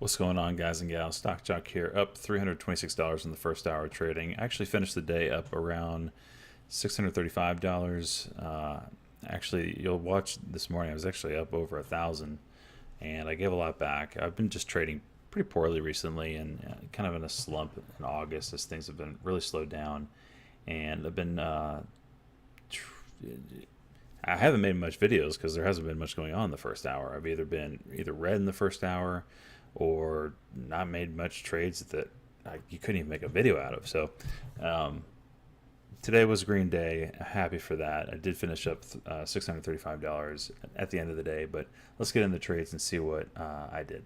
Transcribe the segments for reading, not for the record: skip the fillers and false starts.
What's going on, guys and gals? Stock Jock here, up $326 in the first hour of trading. I actually finished the day up around $635. Actually, you'll watch this morning, I was actually up over 1,000, and I gave a lot back. I've been just trading pretty poorly recently, and kind of in a slump in August as things have been really slowed down. And I've been I haven't made much videos because there hasn't been much going on in the first hour. I've either been read in the first hour or not made much trades that you couldn't even make a video out of. So today was a green day. Happy for that. I did finish up $635 at the end of the day, but let's get into the trades and see what I did.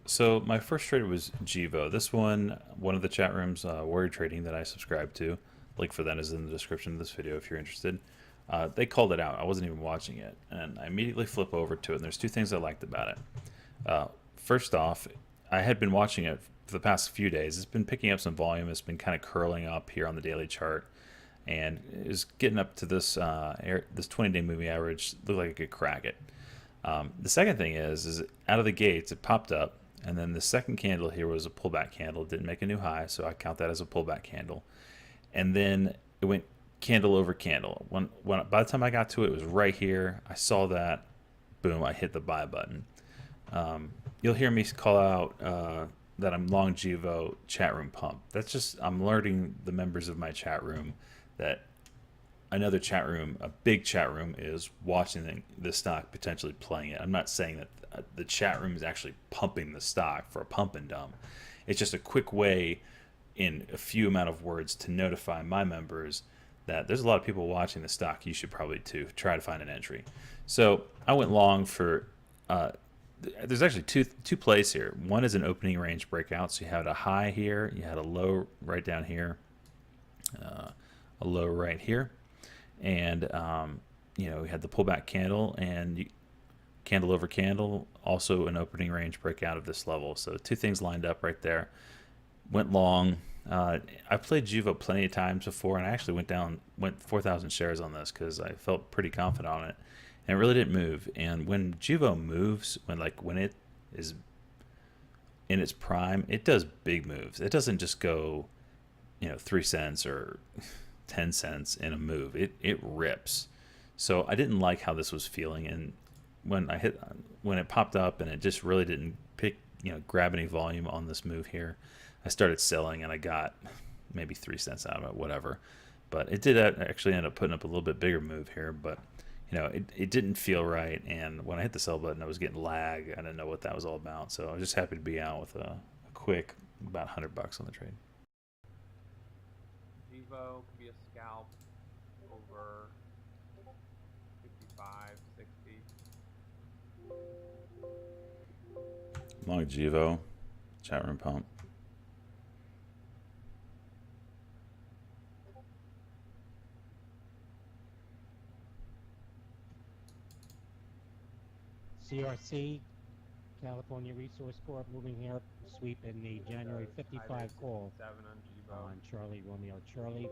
So my first trade was Givo. This one of the chat rooms, Warrior Trading, that I subscribe to. Link for that is in the description of this video if you're interested. They called it out. I wasn't even watching it, and I immediately flip over to it, and there's two things I liked about it. First off, I had been watching it for the past few days. It's been picking up some volume. It's been kind of curling up here on the daily chart, and is getting up to this 20-day moving average. Looked like it could crack it. The second thing is out of the gates, it popped up, and then the second candle here was a pullback candle. It didn't make a new high, so I count that as a pullback candle. And then it went candle over candle. By the time I got to it, it was right here. I saw that. Boom, I hit the buy button. You'll hear me call out that I'm long Givo chat room pump. That's just, I'm alerting the members of my chat room that another chat room, a big chat room, is watching the stock, potentially playing it. I'm not saying that the chat room is actually pumping the stock for a pump and dump. It's just a quick way in a few amount of words to notify my members that there's a lot of people watching the stock. You should probably too try to find an entry. So I went long for there's actually two plays here. One is an opening range breakout. So you had a high here, you had a low right down here, a low right here, and we had the pullback candle and candle over candle, also an opening range breakout of this level. So two things lined up right there. Went long. I played Givo plenty of times before, and I actually went 4,000 shares on this because I felt pretty confident on it, and it really didn't move. And when Givo moves, when it is in its prime, it does big moves. It doesn't just go 3 cents or 10 cents in a move. It rips. So I didn't like how this was feeling, and when it popped up and it just really didn't grab any volume on this move here, I started selling, and I got maybe 3 cents out of it, whatever. But it did actually end up putting up a little bit bigger move here, but it didn't feel right. And when I hit the sell button, I was getting lag. I didn't know what that was all about. So I was just happy to be out with a quick about $100 on the trade. Givo could be a scalp over 55, 60. Long Givo, chat room pump. CRC, California Resource Corp, moving here, sweep in the January 55 call 7 on Givo. on Charlie Romeo Charlie.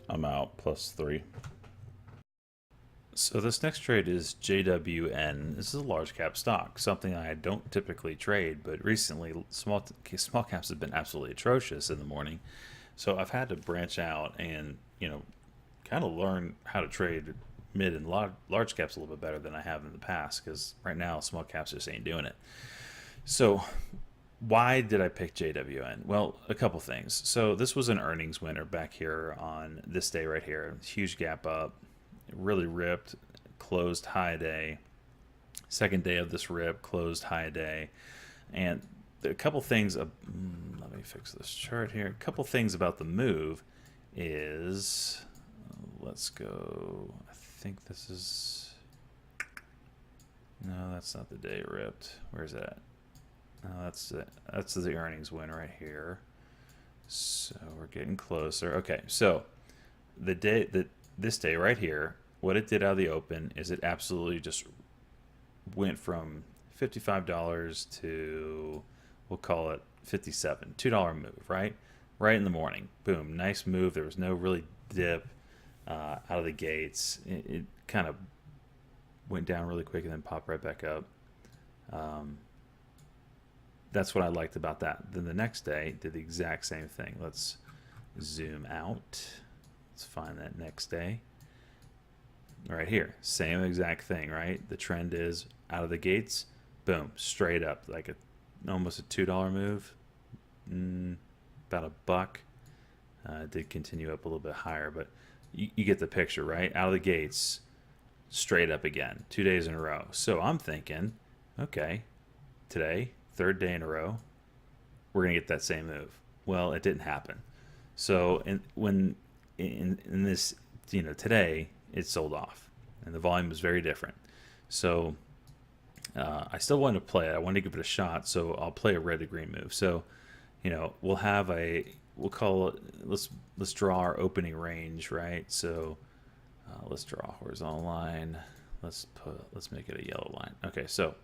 I'm out +3. So this next trade is JWN. This is a large cap stock, something I don't typically trade, but recently small caps have been absolutely atrocious in the morning. So I've had to branch out and kind of learn how to trade mid and large caps a little bit better than I have in the past, because right now small caps just ain't doing it. So why did I pick JWN? Well, a couple things. So this was an earnings winner back here on this day right here. Huge gap up, really ripped, closed high day. Second day of this rip, closed high day. And a couple things, let me fix this chart here. A couple things about the move is, let's go, I think this is, no, that's not the day it ripped. Where's that? No, that's the earnings win right here. So we're getting closer. Okay, so this day right here, what it did out of the open is it absolutely just went from $55 to, we'll call it 57, $2 move, right in the morning. Boom, nice move. There was no really dip out of the gates. It kind of went down really quick and then popped right back up. That's what I liked about that. Then the next day did the exact same thing. Let's zoom out. Let's find that next day. Right here, same exact thing, right? The trend is out of the gates, boom, straight up, like almost a $2 move, about a buck. Did continue up a little bit higher, but you get the picture, right? Out of the gates, straight up again, 2 days in a row. So I'm thinking, okay, today, third day in a row, we're gonna get that same move. Well, it didn't happen. So in this, today it sold off, and the volume was very different. So I still wanted to play it. I wanted to give it a shot. So I'll play a red to green move. So we'll call it, let's draw our opening range, right? So let's draw a horizontal line. Let's make it a yellow line. Okay, so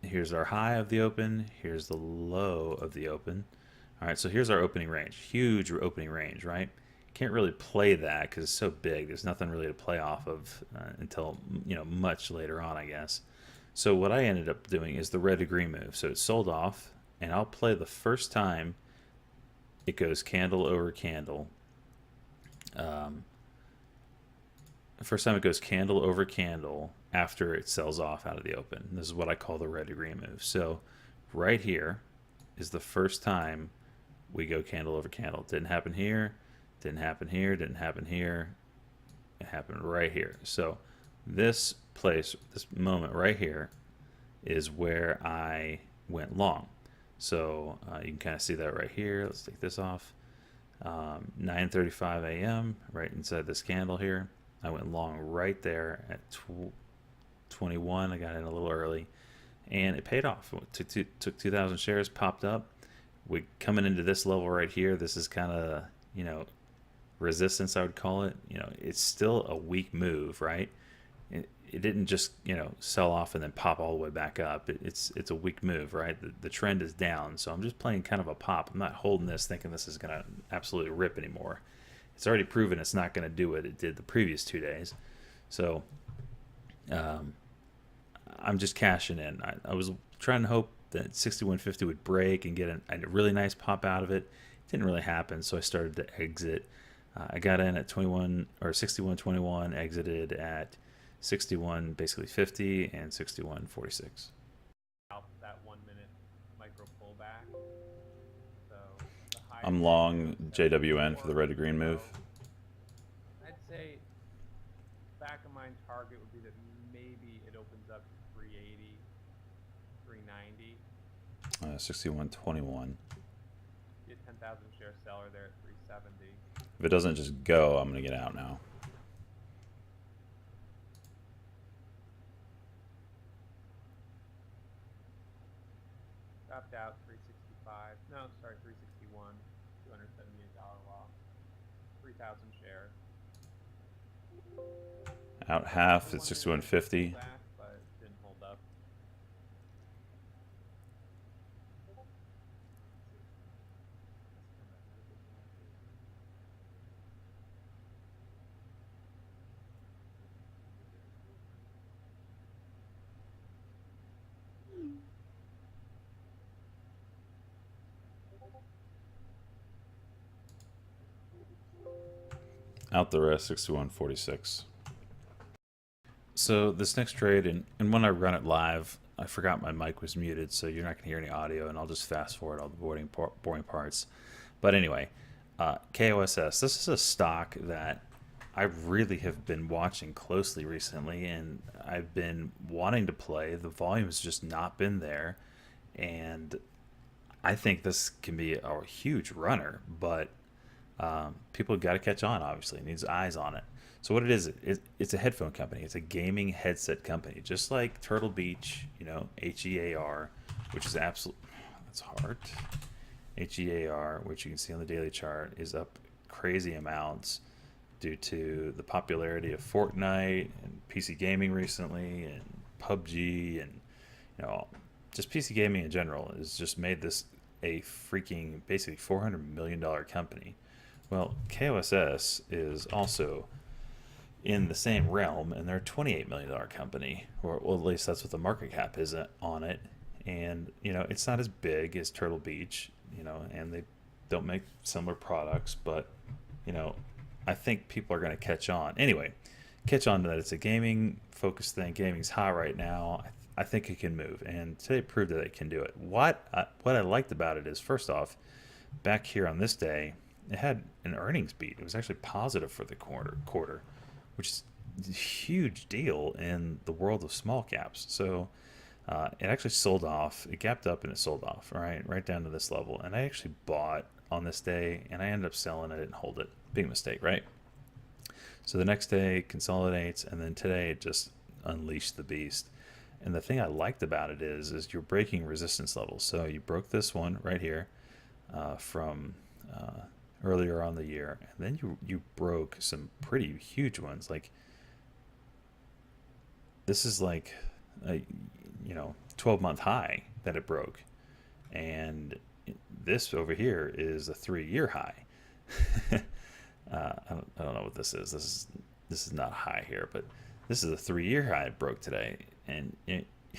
here's our high of the open. Here's the low of the open. All right, so here's our opening range. Huge opening range, right? Can't really play that because it's so big. There's nothing really to play off of until much later on, I guess. So what I ended up doing is the red to green move. So it sold off, and I'll play the first time it goes candle over candle. The first time it goes candle over candle after it sells off out of the open. This is what I call the red to green move. So right here is the first time we go candle over candle. Didn't happen here, didn't happen here, didn't happen here. It happened right here. So this moment right here is where I went long. So you can kind of see that right here. Let's take this off. 9:35 a.m. right inside this candle here. I went long right there at 21. I got in a little early, and it paid off. Took 2,000 shares, popped up. We coming into this level right here. This is kind of resistance, I would call it. It's still a weak move, right? It didn't just sell off and then pop all the way back up. It's a weak move, right? The trend is down, so I'm just playing kind of a pop. I'm not holding this thinking this is gonna absolutely rip anymore. It's already proven it's not gonna do what it did the previous 2 days. So I'm just cashing in. I was trying to hope that 6150 would break and get a really nice pop out of it. It didn't really happen, so I started to exit. I got in at 61.21, exited at 61 basically 50 and 61.46. Out that 1 minute micro pullback. So the highest I'm long JWN for the red to green move. I'd say back of mind target would be that maybe it opens up to 380, 390. 61.21. Get 10,000 share seller there at 370. If it doesn't just go, I'm gonna get out now. Dropped out 365. No, sorry, 361. $278 loss. 3,000 shares. Out half at 61.50. Back, but didn't hold up. Out the rest, 61.46. So this next trade, and when I run it live, I forgot my mic was muted, so you're not going to hear any audio, and I'll just fast forward all the boring parts. But anyway, KOSS, this is a stock that I really have been watching closely recently, and I've been wanting to play. The volume has just not been there, and I think this can be a huge runner, but people got to catch on, obviously. It needs eyes on it. So what it is, it's a headphone company. It's a gaming headset company, just like Turtle Beach, HEAR, which is absolute. That's hard. HEAR, which you can see on the daily chart, is up crazy amounts due to the popularity of Fortnite and PC gaming recently, and PUBG, and just PC gaming in general has just made this a freaking basically $400 million company. Well, KOSS is also in the same realm, and they're a $28 million company, or well, at least that's what the market cap is on it. And it's not as big as Turtle Beach, and they don't make similar products, but I think people are going to catch on. Anyway, catch on to that. It's a gaming focused thing. Gaming's hot right now. I think it can move, and today proved that it can do it. What I liked about it is, first off, back here on this day, it had an earnings beat. It was actually positive for the quarter, which is a huge deal in the world of small caps. So it actually sold off. It gapped up and it sold off, right down to this level. And I actually bought on this day, and I ended up selling. I didn't hold it. Big mistake, right? So the next day consolidates, and then today it just unleashed the beast. And the thing I liked about it is you're breaking resistance levels. So you broke this one right here from earlier on the year, and then you broke some pretty huge ones. Like this is like a 12-month high that it broke, and this over here is a 3-year high. I don't know what this is. This is not high here, but this is a 3-year high it broke today, and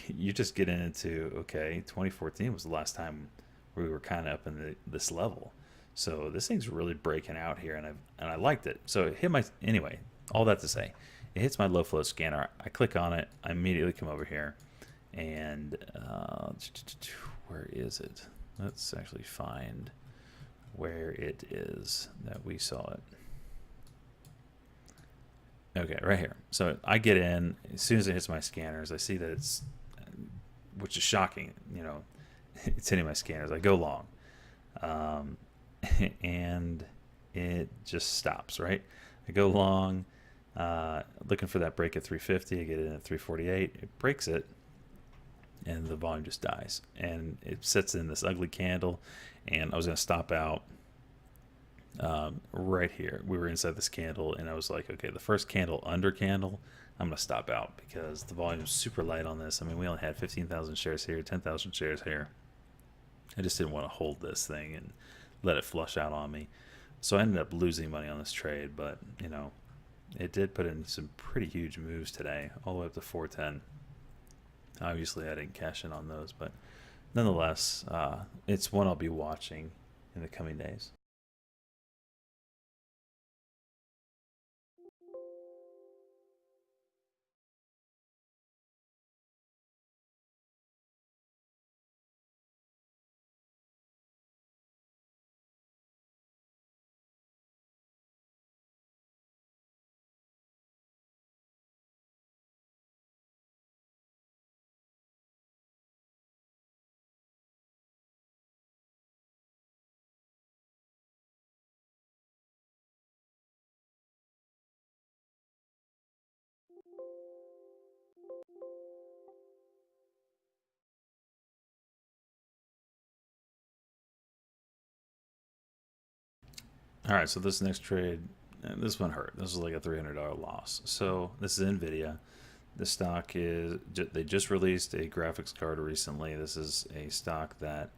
you just get into, okay, 2014 was the last time we were kind of up in this level. So this thing's really breaking out here, and I liked it. So it hit anyway, all that to say, it hits my low flow scanner. I click on it. I immediately come over here, and where is it? Let's actually find where it is that we saw it. Okay, right here. So I get in. As soon as it hits my scanners, I see that it's, which is shocking, it's hitting my scanners. I go long. And it just stops, right? I go long, looking for that break at 350. I get it in at 348. It breaks it, and the volume just dies. And it sits in this ugly candle, and I was going to stop out right here. We were inside this candle, and I was like, okay, the first candle under candle, I'm going to stop out because the volume is super light on this. I mean, we only had 15,000 shares here, 10,000 shares here. I just didn't want to hold this thing and let it flush out on me. So I ended up losing money on this trade, but it did put in some pretty huge moves today, all the way up to 410. Obviously, I didn't cash in on those, but nonetheless, it's one I'll be watching in the coming days. All right, so this next trade, this one hurt. This was like a $300 loss. So this is NVIDIA. The stock is, they just released a graphics card recently. This is a stock that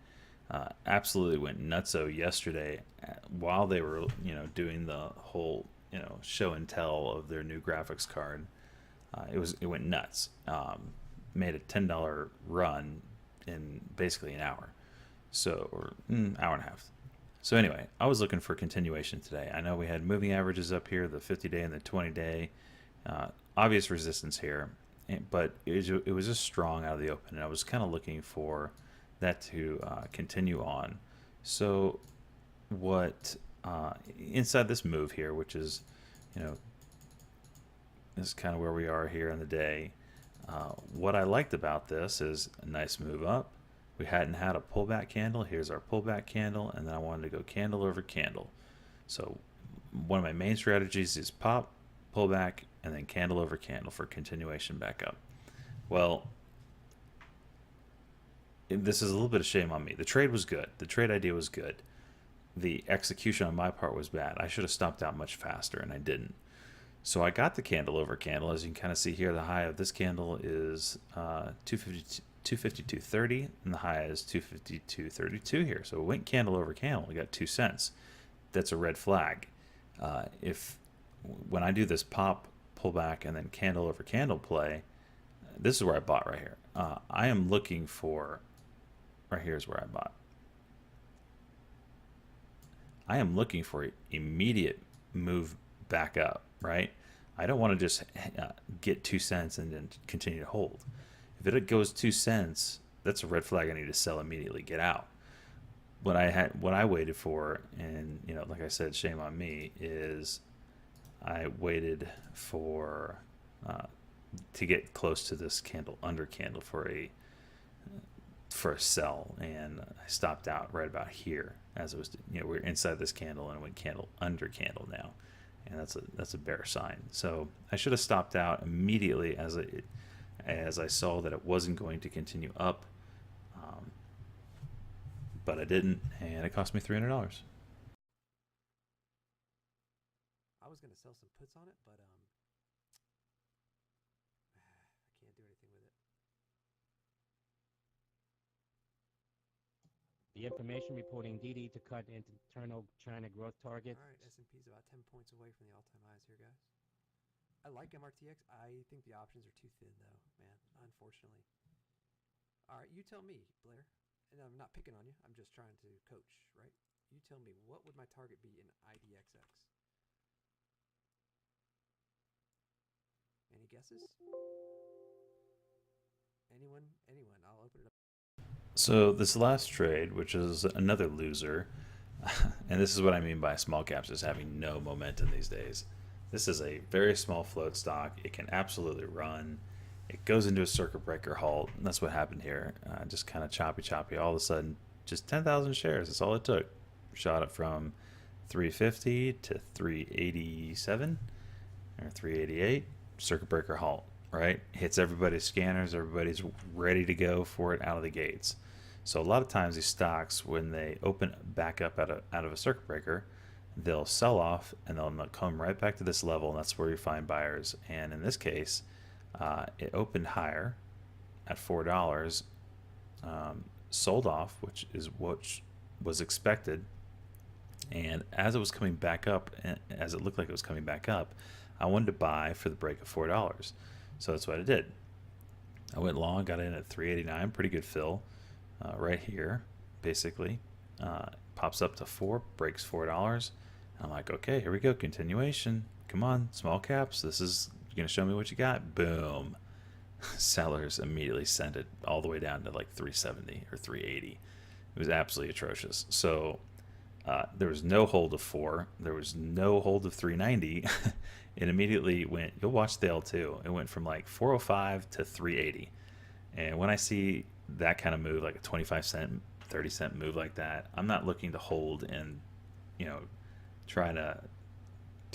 absolutely went nutso yesterday while they were, doing the whole, show and tell of their new graphics card. It went nuts. Made a $10 run in basically an hour, or hour and a half. So anyway, I was looking for continuation today. I know we had moving averages up here, the 50-day and the 20-day. Obvious resistance here, but it was just strong out of the open, and I was kind of looking for that to continue on. So what inside this move here, which is, this is kind of where we are here in the day. What I liked about this is a nice move up. We hadn't had a pullback candle. Here's our pullback candle, and then I wanted to go candle over candle. So one of my main strategies is pop, pullback, and then candle over candle for continuation back up. Well, this is a little bit of shame on me. The trade was good. The trade idea was good. The execution on my part was bad. I should have stopped out much faster, and I didn't. So I got the candle over candle. As you can kind of see here, the high of this candle is 252.30, and the high is 252.32 here. So it went candle over candle. We got 2 cents. That's a red flag. When I do this pop, pullback and then candle over candle play, this is where I bought right here. I am looking for, right here is where I bought. I am looking for immediate move back up, right? I don't want to just get 2 cents and then continue to hold. If it goes 2 cents, that's a red flag. I need to sell immediately, get out. What I waited for, and you know, like I said, shame on me, is I waited for to get close to this candle under candle for a sell, and I stopped out right about here as it was. You know, we're inside this candle and it went candle under candle now, and that's a bear sign. So I should have stopped out immediately as I saw that it wasn't going to continue up, but I didn't, and it cost me $300. I was gonna sell some puts on it, but I can't do anything with it. The information reporting DD to cut internal China growth target. All right, S&P's about 10 points away from the all-time highs here, guys. I like MRTX. I think the options are too thin, though, man. Unfortunately. All right, you tell me, Blair. And I'm not picking on you. I'm just trying to coach, right? You tell me, what would my target be in IDXX? Any guesses? Anyone? I'll open it up. So this last trade, which is another loser, and this is what I mean by small caps just having no momentum these days. This is a very small float stock. It can absolutely run. It goes into a circuit breaker halt, and that's what happened here. Just kind of choppy. All of a sudden, just 10,000 shares. That's all it took. Shot it from 350 to 387 or 388. Circuit breaker halt, right? Hits everybody's scanners. Everybody's ready to go for it out of the gates. So a lot of times these stocks, when they open back up out of a circuit breaker, they'll sell off and they'll come right back to this level, and that's where you find buyers. And in this case, it opened higher at $4, sold off, which is what was expected. And as it was coming back up, as it looked like it was coming back up, I wanted to buy for the break of $4. So that's what I did. I went long, got in at 389, pretty good fill right here, basically. Pops up to 4, breaks $4. I'm like, okay, here we go, continuation. Come on, small caps. This is going to show me what you got. Boom. Sellers immediately sent it all the way down to like 370 or 380. It was absolutely atrocious. So there was no hold of 4. There was no hold of 390. It immediately went, you'll watch the L2. It went from like 405 to 380. And when I see that kind of move, like a 25 cent, 30 cent move like that, I'm not looking to hold and, you know, try to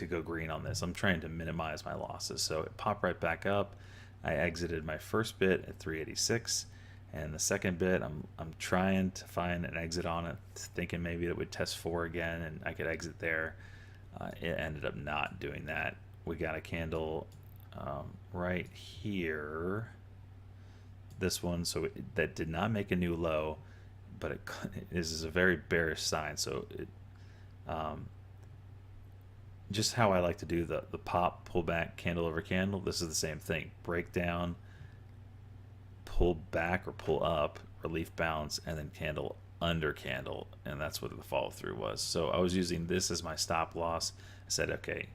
go green on this. I'm trying to minimize my losses. So it popped right back up. I exited my first bit at 386, and the second bit I'm trying to find an exit on it, thinking maybe it would test 4 again and I could exit there. It ended up not doing that. We got a candle right here, this one, so that did not make a new low, but it is a very bearish sign. So it just how I like to do the pop, pull back, candle over candle. This is the same thing. Break down, pull back or pull up, relief bounce, and then candle under candle. And that's what the follow through was. So I was using this as my stop loss. I said, okay,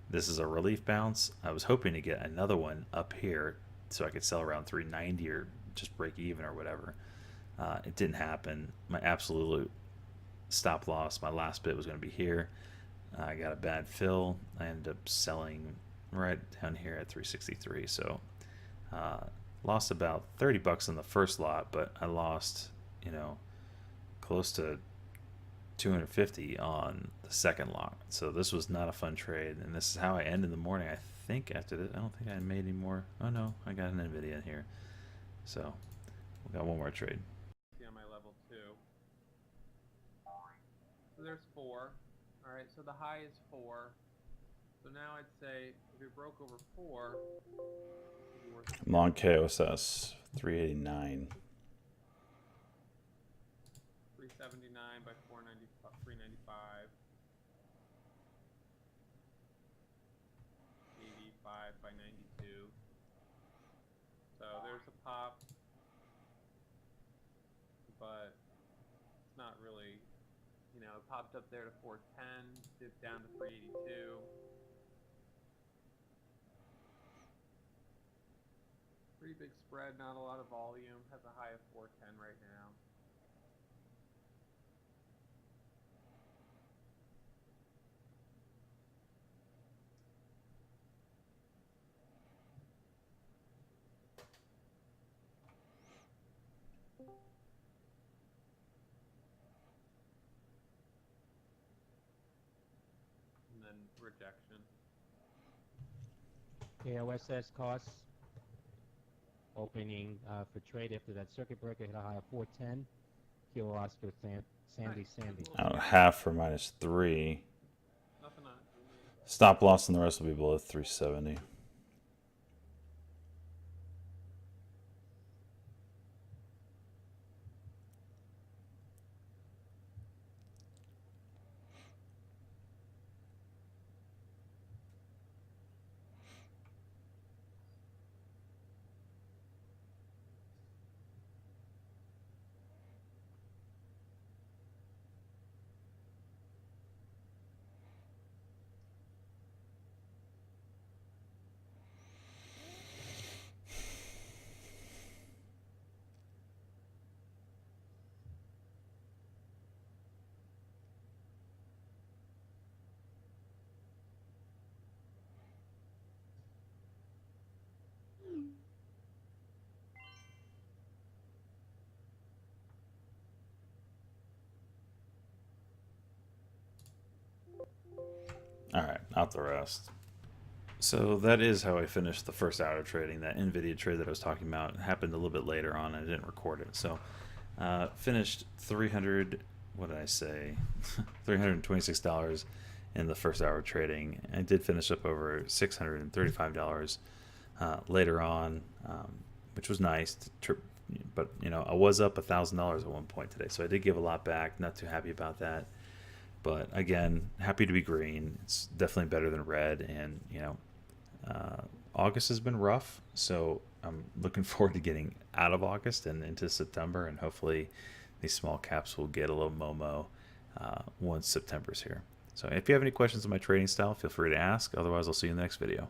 this is a relief bounce. I was hoping to get another one up here so I could sell around 390 or just break even or whatever. It didn't happen. My absolute stop loss, my last bit was going to be here. I got a bad fill. I ended up selling right down here at 363. So lost about 30 bucks in the first lot, but I lost, you know, close to 250 on the second lot. So this was not a fun trade, and this is how I ended the morning. I think after this, I don't think I made any more. Oh no, I got an NVIDIA in here. So we got one more trade. See on my level 2. So there's 4. All right, so the high is 4. So now I'd say if it broke over 4, it'd be worth Long KOSS 389. 379 by 395. 85 by really, you know, it popped up there to 410, dipped down to 382. Pretty big spread, not a lot of volume. Has a high of 410 right now. And then rejection. KOSS costs opening for trade after that circuit breaker hit a high of 410. Kilo Oscar Sandy Nice. Sandy. Little Half for -3. Nothing on. Stop loss and the rest will be below 370. All right, out the rest. So that is how I finished the first hour of trading. That NVIDIA trade that I was talking about happened a little bit later on. I didn't record it. So finished 300, what did I say? $326 in the first hour of trading. I did finish up over $635 later on, which was nice. But, you know, I was up $1,000 at one point today. So I did give a lot back. Not too happy about that. But again, happy to be green. It's definitely better than red. And, you know, August has been rough. So I'm looking forward to getting out of August and into September. And hopefully these small caps will get a little Momo once September's here. So if you have any questions on my trading style, feel free to ask. Otherwise, I'll see you in the next video.